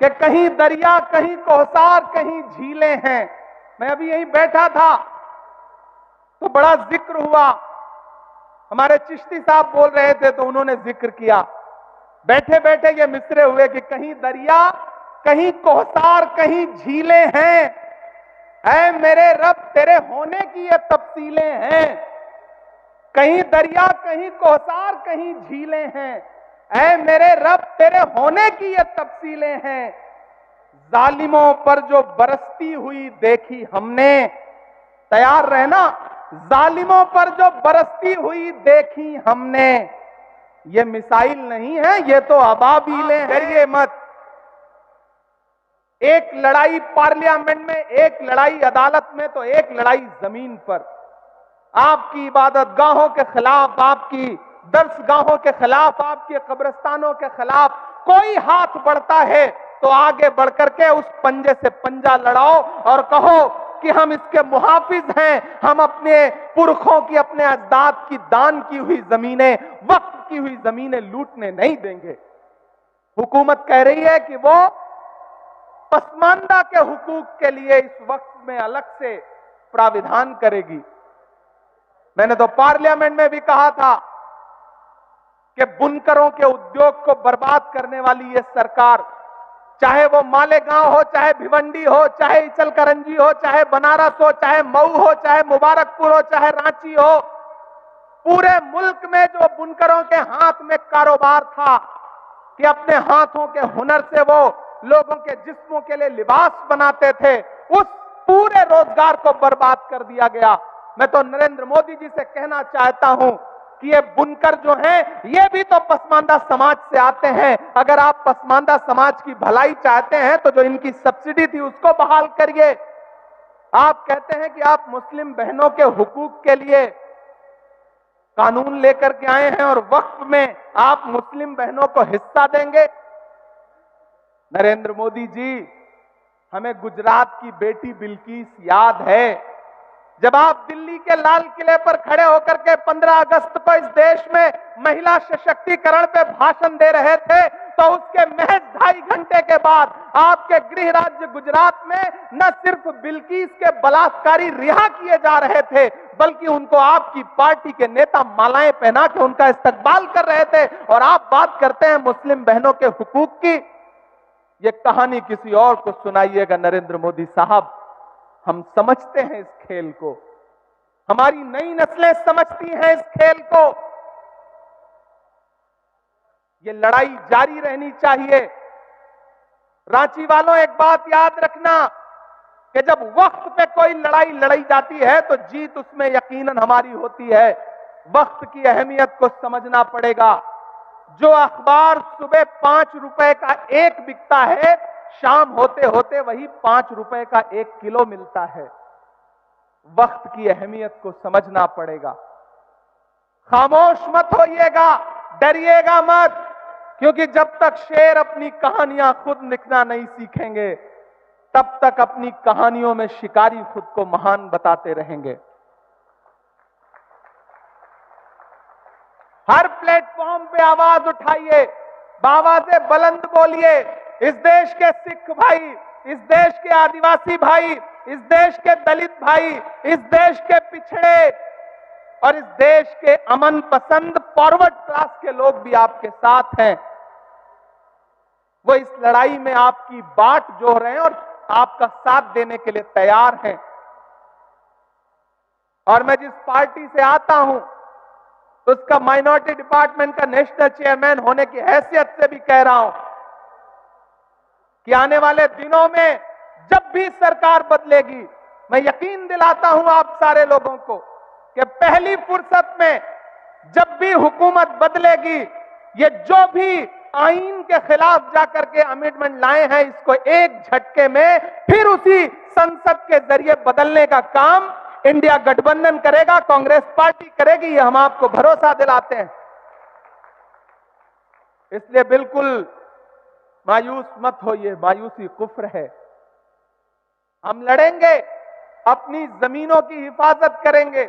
कि कहीं दरिया, कहीं कोहसार, कहीं झीलें हैं। मैं अभी यहीं बैठा था तो बड़ा जिक्र हुआ, हमारे चिश्ती साहब बोल रहे थे तो उन्होंने जिक्र किया, बैठे बैठे ये मिसरे हुए कि कहीं दरिया, कहीं कोहसार, कहीं झीलें हैं, ऐ मेरे रब तेरे होने की ये तफसीलें हैं। कहीं दरिया, कहीं कोहसार, कहीं झीलें हैं, ऐ मेरे रब तेरे होने की ये तफसीलें हैं। जालिमों पर जो बरसती हुई देखी हमने, तैयार रहना, जालिमों पर जो बरसती हुई देखी हमने, ये मिसाइल नहीं है, ये तो अबाबीलें हैं। डरिए मत। एक लड़ाई पार्लियामेंट में, एक लड़ाई अदालत में, तो एक लड़ाई जमीन पर। आपकी इबादत गाहों के खिलाफ, आपकी दर्सगाहों के खिलाफ, आपके कब्रिस्तानों के खिलाफ कोई हाथ बढ़ता है तो आगे बढ़कर के उस पंजे से पंजा लड़ाओ और कहो कि हम इसके मुहाफिज हैं, हम अपने पुरखों की, अपने अजदाद की दान की हुई जमीनें, वक्फ की हुई जमीनें लूटने नहीं देंगे। हुकूमत कह रही है कि वो पसमानदा के हुकूक के लिए इस वक्त में अलग से प्राविधान करेगी। मैंने तो पार्लियामेंट में भी कहा था कि बुनकरों के उद्योग को बर्बाद करने वाली ये सरकार, चाहे वो मालेगांव हो, चाहे भिवंडी हो, चाहे इचलकरंजी हो, चाहे बनारस हो, चाहे मऊ हो, चाहे मुबारकपुर हो, चाहे रांची हो, पूरे मुल्क में जो बुनकरों के हाथ में कारोबार था कि अपने हाथों के हुनर से वो लोगों के जिस्मों के लिए लिबास बनाते थे, उस पूरे रोजगार को बर्बाद कर दिया गया। मैं तो नरेंद्र मोदी जी से कहना चाहता हूं कि ये बुनकर जो हैं, ये भी तो पसमानदा समाज से आते हैं। अगर आप पसमानदा समाज की भलाई चाहते हैं तो जो इनकी सब्सिडी थी उसको बहाल करिए। आप कहते हैं कि आप मुस्लिम बहनों के हुकूक के लिए कानून लेकर के आए हैं और वक्फ में आप मुस्लिम बहनों को हिस्सा देंगे। नरेंद्र मोदी जी, हमें गुजरात की बेटी बिल्किस याद है, जब आप दिल्ली के लाल किले पर खड़े होकर के 15 अगस्त को इस देश में महिला सशक्तिकरण पे भाषण दे रहे थे, तो उसके महज 2.5 घंटे के बाद आपके गृह राज्य गुजरात में न सिर्फ बिल्किस के बलात्कारी रिहा किए जा रहे थे, बल्कि उनको आपकी पार्टी के नेता मालाएं पहना के उनका इस्तकबाल कर रहे थे। और आप बात करते हैं मुस्लिम बहनों के हुकूक की। ये कहानी किसी और को सुनाइएगा नरेंद्र मोदी साहब। हम समझते हैं इस खेल को, हमारी नई नस्लें समझती हैं इस खेल को। ये लड़ाई जारी रहनी चाहिए। रांची वालों, एक बात याद रखना कि जब वक्त पे कोई लड़ाई लड़ी जाती है तो जीत उसमें यकीनन हमारी होती है। वक्त की अहमियत को समझना पड़ेगा। जो अखबार सुबह 5 रुपए का एक बिकता है, शाम होते होते वही 5 रुपए का 1 किलो मिलता है। वक्त की अहमियत को समझना पड़ेगा। खामोश मत होइएगा, डरिएगा मत, क्योंकि जब तक शेर अपनी कहानियां खुद लिखना नहीं सीखेंगे, तब तक अपनी कहानियों में शिकारी खुद को महान बताते रहेंगे। हर प्लेटफॉर्म पे आवाज उठाइए, आवाजें बुलंद बोलिए। इस देश के सिख भाई, इस देश के आदिवासी भाई, इस देश के दलित भाई, इस देश के पिछड़े और इस देश के अमन पसंद फॉरवर्ड क्लास के लोग भी आपके साथ हैं। वो इस लड़ाई में आपकी बाट जोड़ रहे हैं और आपका साथ देने के लिए तैयार हैं। और मैं जिस पार्टी से आता हूं, उसका माइनॉरिटी डिपार्टमेंट का नेशनल चेयरमैन होने की हैसियत से भी कह रहा हूं कि आने वाले दिनों में जब भी सरकार बदलेगी, मैं यकीन दिलाता हूं आप सारे लोगों को कि पहली फुर्सत में जब भी हुकूमत बदलेगी, ये जो भी आईन के खिलाफ जाकर के अमेंडमेंट लाए हैं, इसको एक झटके में फिर उसी संसद के जरिए बदलने का काम इंडिया गठबंधन करेगा, कांग्रेस पार्टी करेगी, ये हम आपको भरोसा दिलाते हैं। इसलिए बिल्कुल मायूस मत होइए, मायूसी कुफ्र है। हम लड़ेंगे, अपनी जमीनों की हिफाजत करेंगे,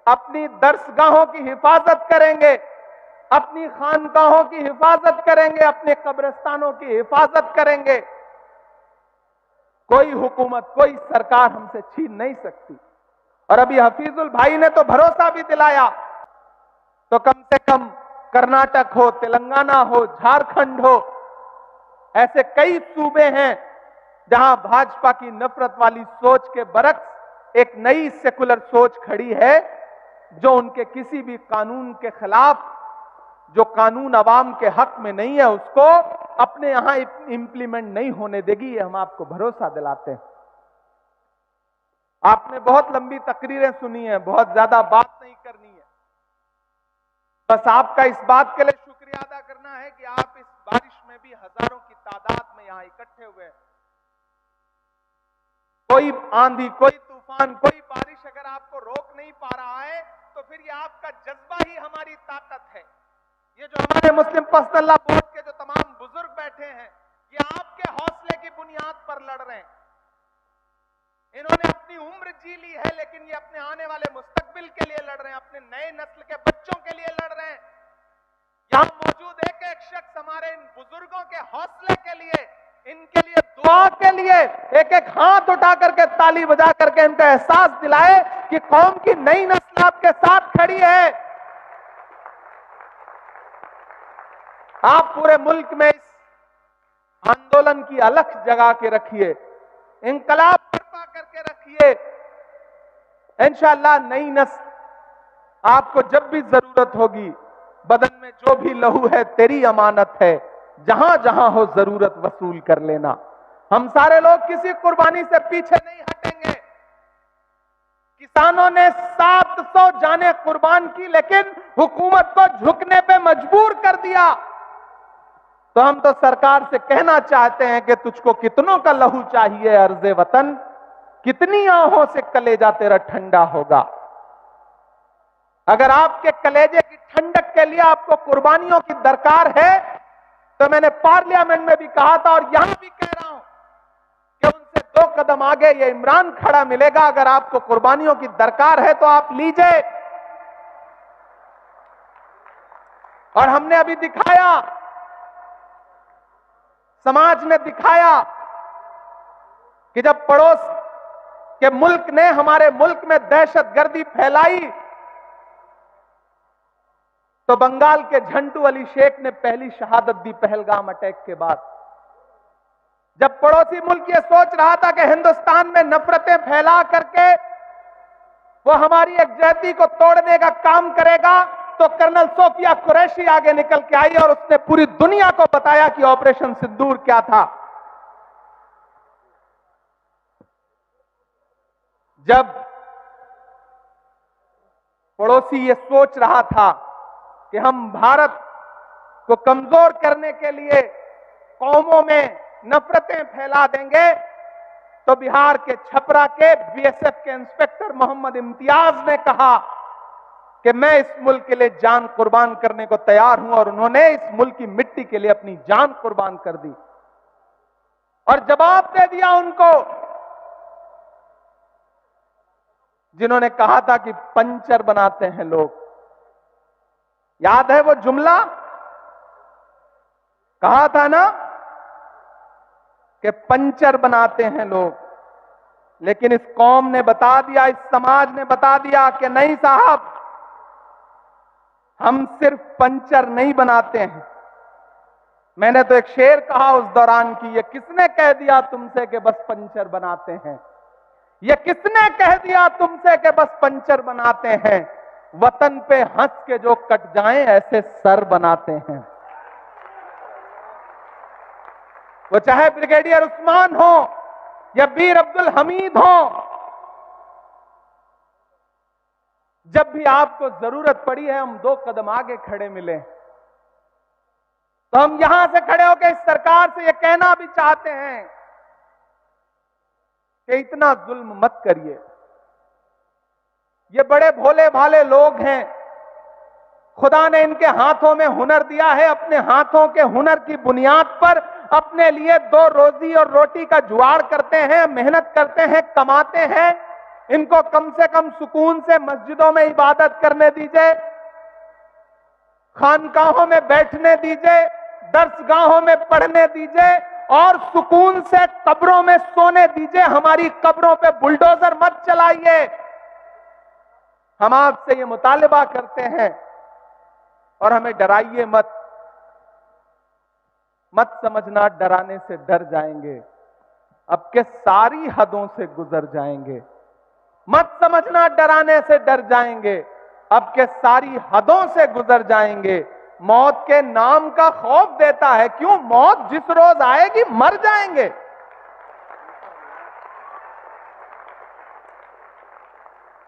अपनी दर्सगाहों की हिफाजत करेंगे, अपनी खानकाहों की हिफाजत करेंगे, अपने कब्रिस्तानों की हिफाजत करेंगे। कोई हुकूमत, कोई सरकार हमसे छीन नहीं सकती। और अभी हफीजुल भाई ने तो भरोसा भी दिलाया, तो कम से कम कर्नाटक हो, तेलंगाना हो, झारखंड हो, ऐसे कई सूबे हैं जहां भाजपा की नफरत वाली सोच के बरक्स एक नई सेकुलर सोच खड़ी है, जो उनके किसी भी कानून के खिलाफ, जो कानून अवाम के हक में नहीं है, उसको अपने यहां इंप्लीमेंट नहीं होने देगी। ये हम आपको भरोसा दिलाते हैं। आपने बहुत लंबी तकरीरें सुनी हैं, बहुत ज्यादा बात नहीं करनी है। बस आपका इस बात के लिए शुक्रिया अदा करना है कि आप इस बारिश में भी हजारों की तादाद में यहां इकट्ठे हुए हैं। कोई आंधी, कोई तूफान, कोई बारिश अगर आपको रोक नहीं पा रहा है, तो फिर ये आपका जज्बा ही हमारी ताकत है। ये जो हमारे मुस्लिम पर्सनल लॉ बोर्ड के जो तमाम बुजुर्ग बैठे हैं, ये आपके हौसले की बुनियाद पर लड़ रहे हैं। इन्होंने अपनी उम्र जी ली है, लेकिन ये अपने आने वाले मुस्तकबिल के लिए लड़ रहे हैं, अपने नए नस्ल के बच्चों के लिए लड़ रहे हैं। यहां मौजूद एक एक शख्स हमारे इन बुजुर्गों के हौसले के लिए, इनके लिए दुआ के लिए एक एक हाथ उठा करके, ताली बजा करके इनको एहसास दिलाए कि कौम की नई नस्ल आपके साथ खड़ी है। आप पूरे मुल्क में इस आंदोलन की अलख जगा के रखिए, इंकलाब बर्पा करके रखिए। इंशाअल्लाह नई नस्ल आपको जब भी जरूरत होगी, बदन में जो भी लहू है तेरी अमानत है, जहां जहां हो जरूरत वसूल कर लेना। हम सारे लोग किसी कुर्बानी से पीछे नहीं हटेंगे। किसानों ने 700 जानें कुर्बान की, लेकिन हुकूमत को झुकने पे मजबूर कर दिया। तो हम तो सरकार से कहना चाहते हैं कि तुझको कितनों का लहू चाहिए अर्ज़े वतन, कितनी आहों से कलेजा तेरा ठंडा होगा। अगर आपके कलेजे की ठंडक के लिए आपको कुर्बानियों की दरकार है, तो मैंने पार्लियामेंट में भी कहा था और यहां भी कह रहा हूं कि उनसे 2 कदम आगे ये इमरान खड़ा मिलेगा। अगर आपको कुर्बानियों की दरकार है तो आप लीजिए। और हमने अभी दिखाया, समाज ने दिखाया कि जब पड़ोस के मुल्क ने हमारे मुल्क में दहशतगर्दी फैलाई, तो बंगाल के झंटू अली शेख ने पहली शहादत दी पहलगाम अटैक के बाद। जब पड़ोसी मुल्क ये सोच रहा था कि हिंदुस्तान में नफरतें फैला करके वो हमारी एकजुटता को तोड़ने का काम करेगा, तो कर्नल सोफिया कुरैशी आगे निकल के आई और उसने पूरी दुनिया को बताया कि ऑपरेशन सिंदूर क्या था। जब पड़ोसी ये सोच रहा था कि हम भारत को कमजोर करने के लिए कौमों में नफरतें फैला देंगे, तो बिहार के छपरा के बीएसएफ के इंस्पेक्टर मोहम्मद इम्तियाज ने कहा कि मैं इस मुल्क के लिए जान कुर्बान करने को तैयार हूं, और उन्होंने इस मुल्क की मिट्टी के लिए अपनी जान कुर्बान कर दी और जवाब दे दिया उनको जिन्होंने कहा था कि पंचर बनाते हैं लोग। याद है वो जुमला? कहा था ना कि पंचर बनाते हैं लोग। लेकिन इस कौम ने बता दिया, इस समाज ने बता दिया कि नहीं साहब, हम सिर्फ पंचर नहीं बनाते हैं। मैंने तो एक शेर कहा उस दौरान की, ये किसने कह दिया तुमसे कि बस पंचर बनाते हैं? ये किसने कह दिया तुमसे कि बस पंचर बनाते हैं? वतन पे हंस के जो कट जाएं ऐसे सर बनाते हैं। वो चाहे ब्रिगेडियर उस्मान हो या वीर अब्दुल हमीद हो, जब भी आपको जरूरत पड़ी है हम 2 कदम आगे खड़े मिले। तो हम यहां से खड़े होकर इस सरकार से ये कहना भी चाहते हैं कि इतना जुल्म मत करिए। ये बड़े भोले भाले लोग हैं, खुदा ने इनके हाथों में हुनर दिया है। अपने हाथों के हुनर की बुनियाद पर अपने लिए 2 रोजी और रोटी का जुगाड़ करते हैं, मेहनत करते हैं, कमाते हैं। इनको कम से कम सुकून से मस्जिदों में इबादत करने दीजिए, खानकाहों में बैठने दीजिए, दर्सगाहों में पढ़ने दीजिए और सुकून से कब्रों में सोने दीजिए। हमारी कब्रों पे बुलडोजर मत चलाइए। हम आपसे ये मुतालिबा करते हैं और हमें डराइए मत। मत समझना डराने से डर जाएंगे, अब के सारी हदों से गुजर जाएंगे। मत समझना डराने से डर जाएंगे, अब के सारी हदों से गुजर जाएंगे। मौत के नाम का खौफ देता है, क्यों? मौत जिस रोज आएगी मर जाएंगे।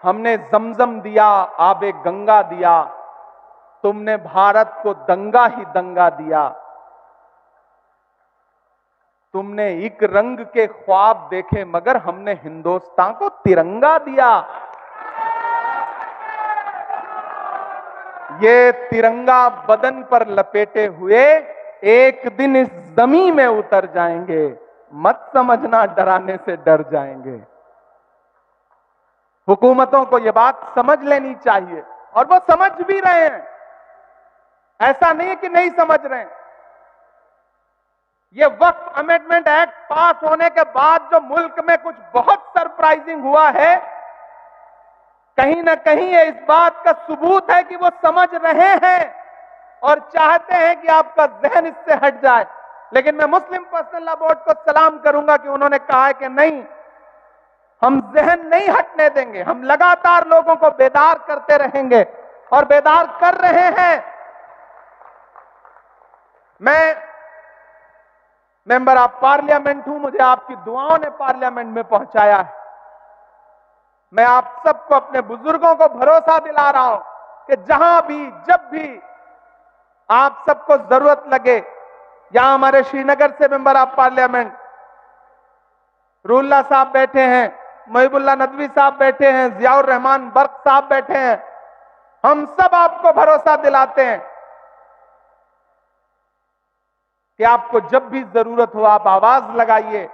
हमने जमजम दिया, आबे गंगा दिया, तुमने भारत को दंगा ही दंगा दिया। तुमने एक रंग के ख्वाब देखे मगर हमने हिंदुस्तान को तिरंगा दिया। ये तिरंगा बदन पर लपेटे हुए एक दिन इस जमीन में उतर जाएंगे। मत समझना डराने से डर जाएंगे। हुकूमतों को यह बात समझ लेनी चाहिए और वो समझ भी रहे हैं, ऐसा नहीं कि नहीं समझ रहे हैं। ये वक्फ अमेंडमेंट एक्ट पास होने के बाद जो मुल्क में कुछ बहुत सरप्राइजिंग हुआ है, कहीं ना कहीं ये इस बात का सबूत है कि वो समझ रहे हैं और चाहते हैं कि आपका जहन इससे हट जाए। लेकिन मैं मुस्लिम पर्सनल लॉ बोर्ड को सलाम करूंगा कि उन्होंने कहा है कि नहीं, हम जहन नहीं हटने देंगे, हम लगातार लोगों को बेदार करते रहेंगे और बेदार कर रहे हैं। मैं मेंबर ऑफ पार्लियामेंट हूं, मुझे आपकी दुआओं ने पार्लियामेंट में पहुंचाया है। मैं आप सबको, अपने बुजुर्गों को भरोसा दिला रहा हूं कि जहां भी जब भी आप सबको जरूरत लगे, यहां हमारे श्रीनगर से मेंबर ऑफ पार्लियामेंट रूहुल्लाह साहब बैठे हैं, मुहिबुल्लाह नदवी साहब बैठे हैं, जियाउर रहमान बर्क साहब बैठे हैं, हम सब आपको भरोसा दिलाते हैं कि आपको जब भी जरूरत हो आप आवाज लगाइए।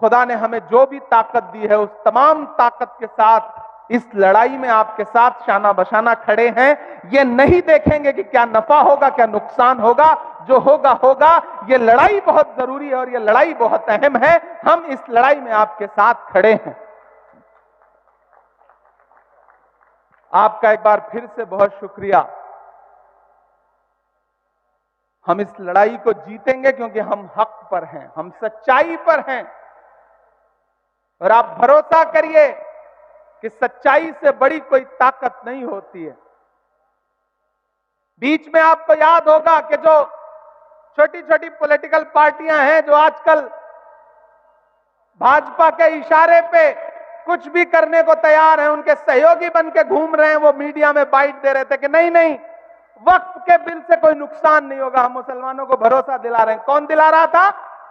खुदा ने हमें जो भी ताकत दी है उस तमाम ताकत के साथ इस लड़ाई में आपके साथ शाना बशाना खड़े हैं। ये नहीं देखेंगे कि क्या नफा होगा क्या नुकसान होगा, जो होगा होगा। ये लड़ाई बहुत जरूरी है और ये लड़ाई बहुत अहम है। हम इस लड़ाई में आपके साथ खड़े हैं। आपका एक बार फिर से बहुत शुक्रिया। हम इस लड़ाई को जीतेंगे क्योंकि हम हक पर हैं, हम सच्चाई पर हैं। और आप भरोसा करिए कि सच्चाई से बड़ी कोई ताकत नहीं होती है। बीच में आपको याद होगा कि जो छोटी छोटी पॉलिटिकल पार्टियां हैं जो आजकल भाजपा के इशारे पे कुछ भी करने को तैयार हैं, उनके सहयोगी बन के घूम रहे हैं, वो मीडिया में बाइट दे रहे थे कि नहीं नहीं, वक्फ के बिल से कोई नुकसान नहीं होगा, हम मुसलमानों को भरोसा दिला रहे हैं। कौन दिला रहा था?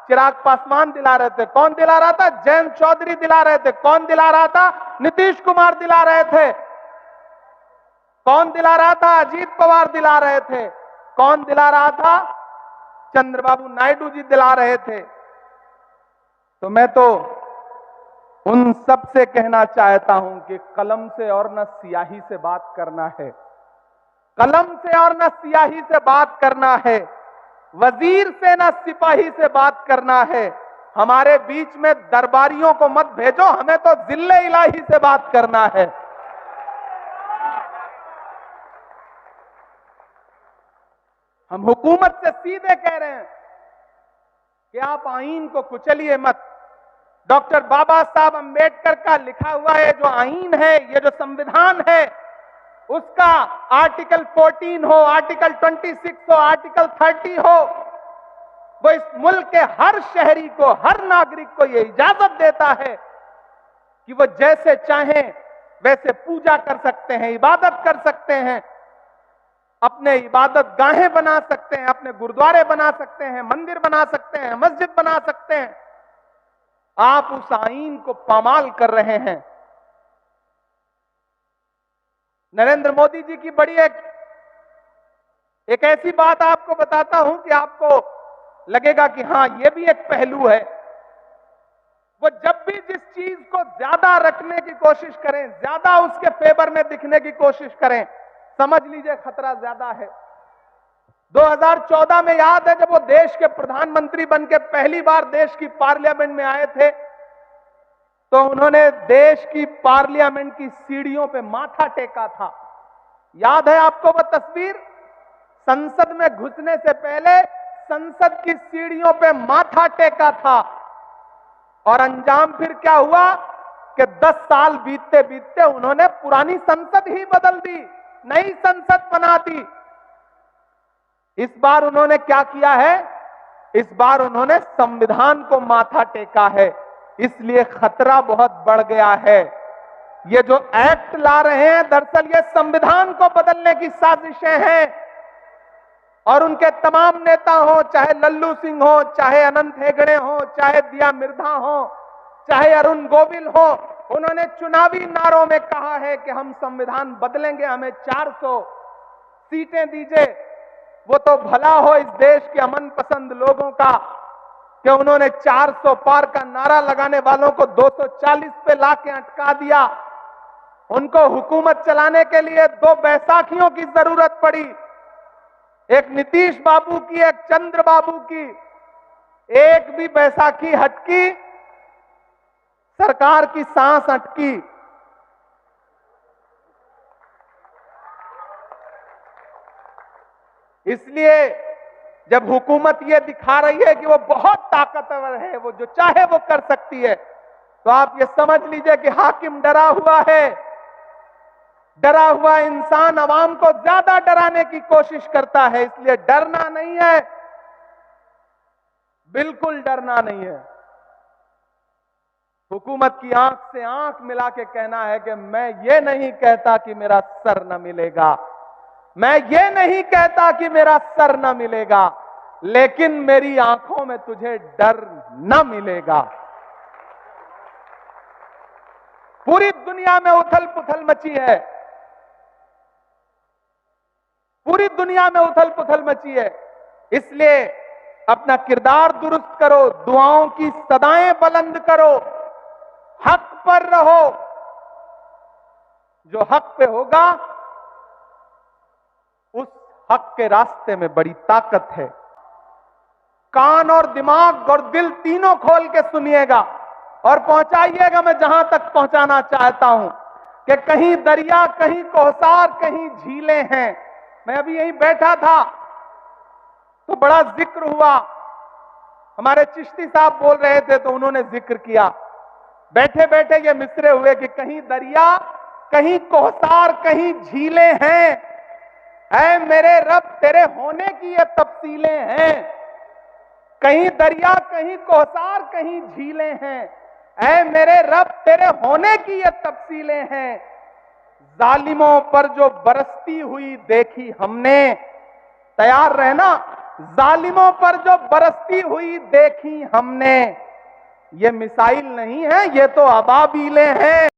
चिराग पासवान दिला रहे थे। कौन दिला रहा था? जयंत चौधरी दिला रहे थे। कौन दिला रहा था? नीतीश कुमार दिला रहे थे। कौन दिला रहा था? अजीत पवार दिला रहे थे। कौन दिला रहा था? चंद्रबाबू नायडू जी दिला रहे थे। तो मैं तो उन सब से कहना चाहता हूं कि कलम से और न स्याही से बात करना है, कलम से और न स्याही से बात करना है, वजीर से न सिपाही से बात करना है। हमारे बीच में दरबारियों को मत भेजो, हमें तो जिल्ले इलाही से बात करना है। हम हुकूमत से सीधे कह रहे हैं कि आप आईन को कुचलिए मत। डॉक्टर बाबा साहब अंबेडकर का लिखा हुआ है जो आईन है, ये जो संविधान है, उसका आर्टिकल 14 हो, आर्टिकल 26 हो, आर्टिकल 30 हो, वो इस मुल्क के हर शहरी को, हर नागरिक को ये इजाजत देता है कि वो जैसे चाहें वैसे पूजा कर सकते हैं, इबादत कर सकते हैं, अपने इबादत गाहें बना सकते हैं, अपने गुरुद्वारे बना सकते हैं, मंदिर बना सकते हैं, मस्जिद बना सकते हैं। आप उस आईन को पामाल कर रहे हैं। नरेंद्र मोदी जी की बड़ी एक ऐसी बात आपको बताता हूं कि आपको लगेगा कि हां ये भी एक पहलू है। वो जब भी जिस चीज को ज्यादा रखने की कोशिश करें, ज्यादा उसके फेवर में दिखने की कोशिश करें, समझ लीजिए खतरा ज्यादा है। 2014 में याद है जब वो देश के प्रधानमंत्री बनके पहली बार देश की पार्लियामेंट में आए थे, तो उन्होंने देश की पार्लियामेंट की सीढ़ियों पे माथा टेका था। याद है आपको वो तस्वीर? संसद में घुसने से पहले संसद की सीढ़ियों पे माथा टेका था, और अंजाम फिर क्या हुआ कि 10 साल बीतते बीतते उन्होंने पुरानी संसद ही बदल दी, नई संसद बना दी। इस बार उन्होंने क्या किया है? इस बार उन्होंने संविधान को माथा टेका है, इसलिए खतरा बहुत बढ़ गया है। ये जो एक्ट ला रहे हैं दरअसल ये संविधान को बदलने की साजिशें हैं, और उनके तमाम नेता हो, चाहे लल्लू सिंह हो, चाहे अनंत हेगड़े हो, चाहे दिया मिर्धा हो, चाहे अरुण गोविल हो, उन्होंने चुनावी नारों में कहा है कि हम संविधान बदलेंगे, हमें 400 सीटें दीजिए। वो तो भला हो इस देश के अमन पसंद लोगों का कि उन्होंने 400 पार का नारा लगाने वालों को 240 पे लाके अटका दिया। उनको हुकूमत चलाने के लिए 2 बैसाखियों की जरूरत पड़ी, एक नीतीश बाबू की, एक चंद्र बाबू की। एक भी बैसाखी हटकी, सरकार की सांस अटकी। इसलिए जब हुकूमत ये दिखा रही है कि वो बहुत ताकतवर है, वो जो चाहे वो कर सकती है, तो आप ये समझ लीजिए कि हाकिम डरा हुआ है। डरा हुआ इंसान अवाम को ज्यादा डराने की कोशिश करता है, इसलिए डरना नहीं है, बिल्कुल डरना नहीं है। हुकूमत की आंख से आंख मिला के कहना है कि मैं ये नहीं कहता कि मेरा सर न मिलेगा, मैं ये नहीं कहता कि मेरा सर न मिलेगा, लेकिन मेरी आंखों में तुझे डर न मिलेगा। पूरी दुनिया में उथल पुथल मची है, पूरी दुनिया में उथल पुथल मची है। इसलिए अपना किरदार दुरुस्त करो, दुआओं की सदाएं बुलंद करो, हक पर रहो। जो हक पे होगा उस हक के रास्ते में बड़ी ताकत है। कान और दिमाग और दिल तीनों खोल के सुनिएगा और पहुंचाइएगा मैं जहां तक पहुंचाना चाहता हूं कि कहीं दरिया, कहीं कोहसार, कहीं झीलें हैं। मैं अभी यहीं बैठा था तो बड़ा जिक्र हुआ, हमारे चिश्ती साहब बोल रहे थे तो उन्होंने जिक्र किया। बैठे बैठे ये मिसरे हुए कि कहीं दरिया, कहीं कोहसार, कहीं झीलें हैं। ऐ मेरे रब तेरे होने की ये तफसीलें हैं। कहीं दरिया, कहीं कोहसार, कहीं झीलें हैं। ऐ मेरे रब तेरे होने की ये तफसीलें हैं। जालिमों पर जो बरसती हुई देखी हमने, तैयार रहना, जालिमों पर जो बरसती हुई देखी हमने, ये मिसाइल नहीं है, ये तो अबाबीलें हैं।